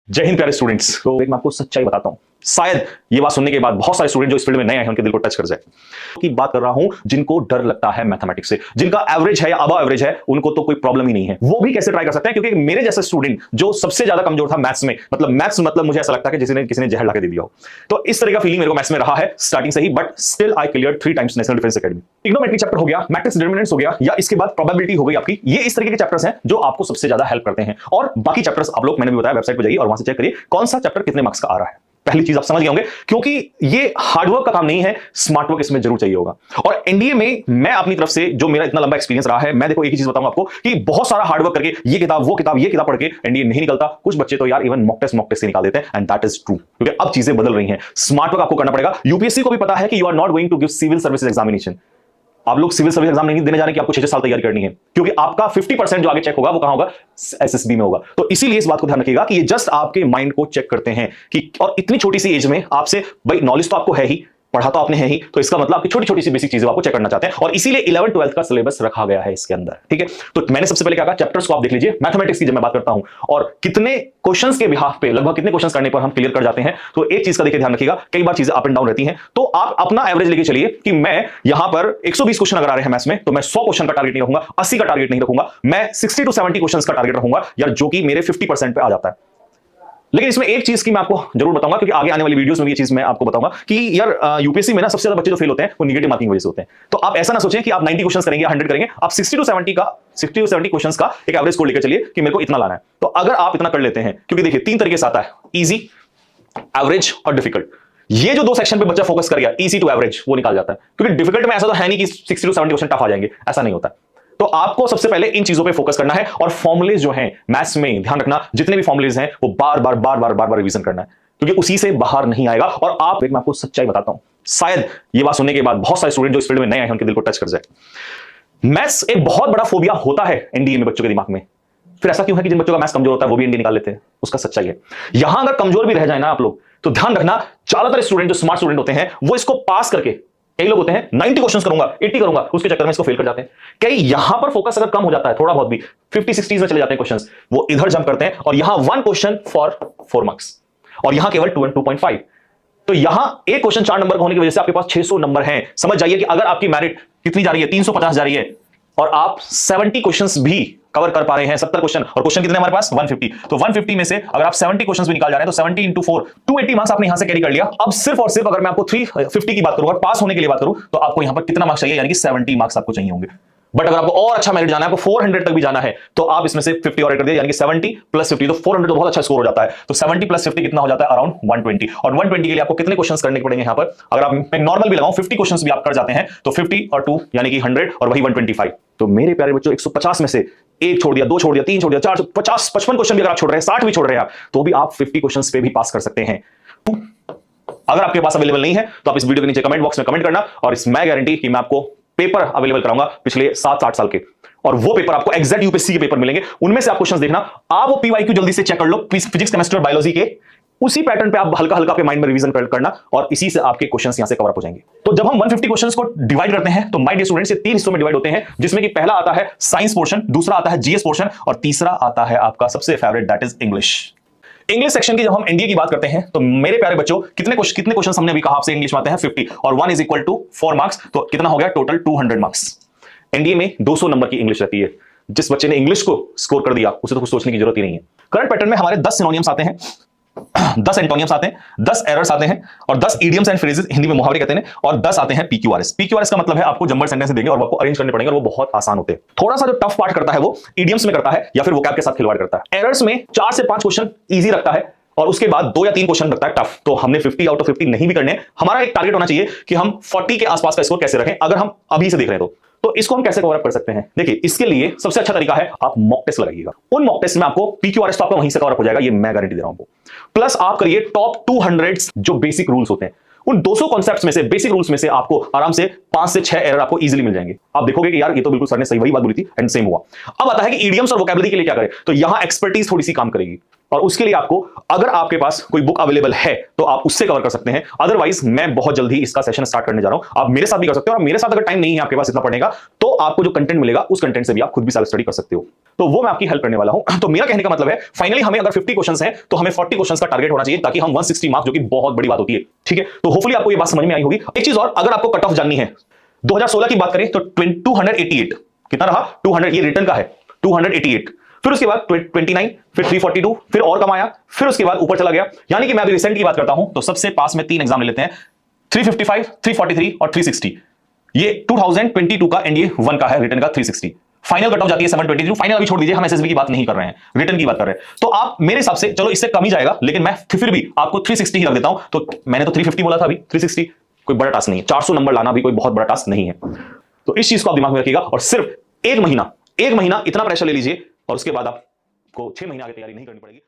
जय हिंद प्यारे स्टूडेंट्स। तो एक मैं आपको सच्चाई बताता हूं, शायद ये बात सुनने के बाद बहुत सारे स्टूडेंट जो इस फील्ड में नए आए हैं उनके दिल को टच कर जाए। की बात कर रहा हूं जिनको डर लगता है मैथमेटिक्स से, जिनका एवरेज है या अबव एवरेज है, उनको तो कोई प्रॉब्लम ही नहीं है, वो भी कैसे ट्राई कर सकते हैं। क्योंकि मेरे जैसे स्टूडेंट जो सबसे ज्यादा कमजोर था मैथ्स में, मैथ्स मुझे ऐसा लगता है कि किसी ने जहर लाके दे दिया हो। तो इस तरह का फीलिंग मेरे को मैथ्स में रहा है स्टार्टिंग से ही, but still I cleared 3 times National Defence Academy. Trigonometry chapter हो गया, मैट्रिक्स डिटरमिनेंट्स हो गया, या इसके बाद प्रोबेबिलिटी हो गई आपकी। ये इस तरीके के चैप्टर्स हैं जो आपको सबसे ज्यादा हेल्प करते हैं। और बाकी चैप्टर्स आप लोग, मैंने भी बताया, वेबसाइट पर जाइए और वहां से चेक करिए कौन सा चैप्टर कितने मार्क्स का आ रहा है। पहली चीज आप समझ गए होंगे, क्योंकि ये हार्डवर्क का काम नहीं है, स्मार्ट वर्क इसमें जरूर चाहिए होगा। और एनडीए में मैं अपनी तरफ से, जो मेरा इतना लंबा एक्सपीरियंस रहा है, मैं देखो एक ही चीज बताऊंगा आपको कि बहुत सारा हार्डवर्क करके ये किताब वो किताब ये किताब पढ़ के एनडीए नहीं निकलता। कुछ बच्चे तो यार इवन मॉक टेस्ट से निकाल देते हैं, एंड दैट इज ट्रू। क्योंकि अब चीजें बदल रही हैं, स्मार्ट वर्क आपको करना पड़ेगा। यूपीएससी को भी पता है कि you are not going to give civil services examination. आप लोग सिविल सर्विस एग्जाम नहीं देने जाने की आपको 6 साल तैयारी करनी है, क्योंकि आपका 50% जो आगे चेक होगा वो कहां होगा, एसएसबी में होगा। तो इसीलिए इस बात को ध्यान रखिएगा कि ये जस्ट आपके माइंड को चेक करते हैं कि, और इतनी छोटी सी एज में आपसे, भाई नॉलेज तो आपको है ही, पढ़ा तो आपने है ही, तो इसका मतलब आपकी छोटी छोटी सी बेसिक चीजें आपको चेक करना चाहते हैं। और इसीलिए 11th 12th का सिलेबस रखा गया है इसके अंदर, ठीक है। तो मैंने सबसे पहले क्या कहा, चैप्टर्स को आप देख लीजिए। मैथमेटिक्स की जब मैं बात करता हूं और कितने क्वेश्चंस के बिहाफ पे, लगभग कितने क्वेश्चंस करने पर हम क्लियर कर जाते हैं, तो एक चीज का देखिए ध्यान रखिएगा, कई बार चीजें अप एंड डाउन रहती हैं। तो आप अपना एवरेज लेके चलिए कि मैं यहां पर 120 क्वेश्चन अगर आ रहे हैं मैथ्स में, तो मैं 100 क्वेश्चन का टारगेट नहीं रखूंगा, 80 का टारगेट नहीं रखूंगा, मैं 60 to 70 क्वेश्चन का टारगेट रखूंगा यार, जो कि मेरे 50% पे आ जाता है। लेकिन इसमें एक चीज की मैं आपको जरूर बताऊंगा, क्योंकि आगे आने वाली वीडियोस में भी ये चीज मैं आपको बताऊंगा कि यार यूपीएससी में ना सबसे ज्यादा बच्चे जो फेल होते हैं वो नेगेटिव मार्किंग वजह से होते हैं। तो आप ऐसा ना सोचें कि आप 90 क्वेश्चंस करेंगे या 100 करेंगे, आप 60 to 70 क्वेश्चंस का एक एवरेज स्कोर लेकर चलिए कि मेरे को इतना लाना है। तो अगर आप इतना कर लेते हैं, क्योंकि देखिए 3 तरीके से आता है, इजी, एवरेज और डिफिकल्ट। ये जो 2 सेक्शन पे बच्चा फोकस कर गया, इजी टू एवरेज, वो निकाल जाता है। क्योंकि डिफिकल्ट में ऐसा तो है नहीं कि 60 to 70 क्वेश्चन टफ आ जाएंगे, ऐसा नहीं होता। तो आपको सबसे पहले इन चीजों पे फोकस करना है, और फॉर्मुलेज जो हैं मैथ्स में, ध्यान रखना जितने भी फॉर्मुलेज हैं वो बार बार रिवीजन करना है, क्योंकि उसी से बाहर नहीं आएगा। और आप, एक मैं आपको सच्चाई बताता हूं, शायद ये बात सुनने के बाद बहुत सारे स्टूडेंट जो इस फील्ड में नए आए हैं उनके दिल को टच कर जाए। मैथ्स एक बहुत बड़ा फोबिया होता है एनडीए में बच्चों के दिमाग में। फिर ऐसा क्यों है कि जिन बच्चों का मैथ्स कमजोर होता है वो भी एनडीए निकाल लेते हैं? उसका सच्चाई है, यहां अगर कमजोर भी रह जाए ना आप लोग, तो ध्यान रखना ज्यादातर स्टूडेंट जो स्मार्ट स्टूडेंट होते हैं वो इसको पास करके, कई लोग होते हैं 90 क्वेश्चंस करूंगा, 80 करूंगा, उसके चक्कर में इसको फेल कर जाते हैं। कई यहां पर फोकस अगर कम हो जाता है थोड़ा बहुत भी, 50-60 में चले जाते हैं क्वेश्चंस, वो इधर जंप करते हैं और यहां 1 क्वेश्चन फॉर 4 मार्क्स, और यहां केवल 2 and 2.5। तो यहां एक क्वेश्चन 4 नंबर का होने की वजह से आपके पास 600 नंबर हैं। समझ जाइए कि अगर आपकी मेरिट कितनी जा रही है, 350 जा रही है, और आप 70 क्वेश्चंस भी कवर कर पा रहे हैं, 70 क्वेश्चन, और क्वेश्चन कितने हमारे पास 150, तो 150 में से अगर आप 70 क्वेश्चंस भी निकाल जा रहे हैं तो 70 into 4 280 मार्क्स आपने यहां से कैरी कर लिया। अब सिर्फ और सिर्फ अगर मैं आपको 350 की बात करूं और पास होने के लिए बात करूं, तो आपको यहां पर कितना मार्क्स चाहिए, यानी कि 70 मार्क्स आपको चाहिए होंगे। बट अगर आपको और अच्छा मेरिट जाना है, आपको 400 तक भी जाना है, तो आप इसमें से 50 और ऐड कर दिया, यानी कि 70 + 50, तो 400 तो बहुत अच्छा स्कोर हो जाता है। तो 70 + 50 कितना हो जाता है, अराउंड 120। और 120 के लिए आपको कितने क्वेश्चंस करने पड़ेंगे यहां पर, अगर आप नॉर्मल भी लगाऊं 50 क्वेश्चंस भी आप कर जाते हैं, तो 50 और 2 यानी कि 100, और वही 125। तो मेरे प्यारे बच्चों, 150 में से 1 छोड़ दिया, 2 छोड़ दिया, 3 छोड़ दिया, 4, 50, 55 क्वेश्चन भी अगर आप छोड़ रहे हैं, 60 भी छोड़ रहे हैं आप, तो भी आप 50 क्वेश्चंस पे भी पास कर सकते हैं। अगर आपके पास अवेलेबल नहीं है तो आप इस वीडियो के नीचे कमेंट बॉक्स में कमेंट करना, और इस मैं गारंटी कि मैं आपको पेपर अवेलेबल कराऊंगा पिछले 7-8 साल के, और वो पेपर आपको एग्जैक्ट यूपीएससी के पेपर मिलेंगे। उनमें से आप क्वेश्चंस देखना, आप वो पीवाईक्यू जल्दी से चेक कर लो, फिजिक्स, केमिस्ट्री और बायोलॉजी के, उसी पैटर्न पे आप हल्का हल्का अपने माइंड में रिवीजन करना, और इसी से आपके क्वेश्चंस यहां से कवर अप हो जाएंगे। तो जब हम 150 क्वेश्चंस को डिवाइड करते हैं, तो माय डियर स्टूडेंट्स ये 3 हिस्सों में डिवाइड होते हैं, जिसमें कि पहला आता है साइंस पोर्शन, दूसरा आता है जीएस पोर्शन, और तीसरा आता है आपका सबसे favourite, that is English. English section की जब हम एनडीए की बात करते हैं, तो मेरे प्यारे बच्चों कितने क्वेश्चन हमने अभी कहा आपसे, इंग्लिश में आते हैं 50, और 1 = 4 मार्क्स, तो कितना हो गया टोटल 200 मार्क्स। एनडीए में 200 नंबर की इंग्लिश रहती है। जिस बच्चे ने इंग्लिश को स्कोर कर दिया उसे तो कुछ सोचने की जरूरत ही नहीं है। करंट पैटर्न में हमारे 10 सिनोनिम्स आते हैं, 10 एंटोनिम्स आते हैं, 10 एरर्स आते हैं, और 10 इडियम्स एंड फ्रेजेस, हिंदी में मुहावरे कहते हैं, और 10 आते हैं पीक्यूआरएस। पीक्यूआरएस का मतलब है आपको जंबल सेंटेंस देंगे और आपको अरेंज करने पड़ेंगे, और वो बहुत आसान होते हैं। थोड़ा सा जो टफ पार्ट करता है वो इडियम्स में करता है, या फिर वोकैब के साथ खिलवाड़ करता है। एरर्स में 4 से 5 क्वेश्चन इजी रखता है, और उसके बाद 2 या 3 क्वेश्चन रखता है टफ। तो हमने 50 आउट ऑफ 50 नहीं भी करने, हमारा एक टारगेट होना चाहिए कि हम 40 के आसपास का स्कोर कैसे रखें, अगर हम अभी से देख रहे हैं तो इसको हम कैसे कवर अप कर सकते हैं। देखिए, इसके लिए सबसे अच्छा तरीका है आप मॉक टेस्ट लगाइएगा। उन मॉक टेस्ट में आपको पीक्यूआरएस तो आपका वहीं से कवर अप हो जाएगा, ये मैं गारंटी दे रहा हूं आपको। प्लस आप करिए टॉप 200 जो बेसिक रूल्स होते हैं, उन 200 कॉन्सेप्ट्स में से, बेसिक रूल्स में से आपको आराम से 5 से 6 एरर आपको इजीली मिल जाएंगे। आप देखोगे कि यार ये तो बिल्कुल सर ने सही वही बात बोली थी, एंड सेम हुआ। अब आता है कि इडियम्स और वोकैबुलरी के लिए क्या करें, तो यहां एक्सपर्टीज थोड़ी सी काम करेगी, और उसके लिए आपको अगर आपके पास कोई बुक अवेलेबल है तो आप उससे कवर कर सकते हैं, अदरवाइज मैं बहुत जल्दी इसका सेशन स्टार्ट करने जा रहा हूं। आप मेरे साथ भी कर सकते हो, और मेरे साथ अगर टाइम नहीं है आपके पास इतना पढ़ने का, तो आपको जो कंटेंट मिलेगा उस कंटेंट से भी आप खुद भी सेल्फ स्टडी कर सकते हो। तो वो मैं आपकी हेल्प करने वाला हूं। तो मेरा कहने का मतलब है, फाइनली हमें अगर 50 क्वेश्चंस हैं तो हमें 40 क्वेश्चंस का टारगेट होना चाहिए, ताकि हम 160 मार्क्स, जो कि बहुत बड़ी बात होती है, ठीक है। तो होपफुली आपको ये बात समझ में आई होगी। एक चीज और, अगर आपको कट ऑफ जाननी है 2016 की बात करें तो 288 कितना रहा, 200, ये रिटर्न का है 288, फिर उसके बाद 29, फिर 342, फिर और कम आया, फिर उसके बाद ऊपर चला गया। यानी कि मैं अभी रिसेंट की बात करता हूं तो सबसे पास में 3 एग्जाम ले लेते हैं, 355, 343 और 360। ये 2022 का एनडीए 1 का है, रिटर्न का 360। फाइनल कट ऑफ जाती है 722। फाइनल अभी छोड़ दीजिए, हम एसएसबी की बात नहीं कर रहे हैं, रिटर्न की बात कर रहे हैं। तो आप मेरे हिसाब से, चलो इससे कम ही जाएगा, लेकिन मैं फिर भी आपको 360 ही रख देता हूं। तो मैंने तो 350 बोला था, अभी 360 कोई बड़ा टास्क नहीं है। 400 नंबर लाना भी कोई बहुत बड़ा टास्क नहीं है। तो इस चीज को आप दिमाग में रखिएगा, और सिर्फ एक महीना इतना प्रेशर ले लीजिए, और उसके बाद आपको 6 महीने आगे तैयारी नहीं करनी पड़ेगी।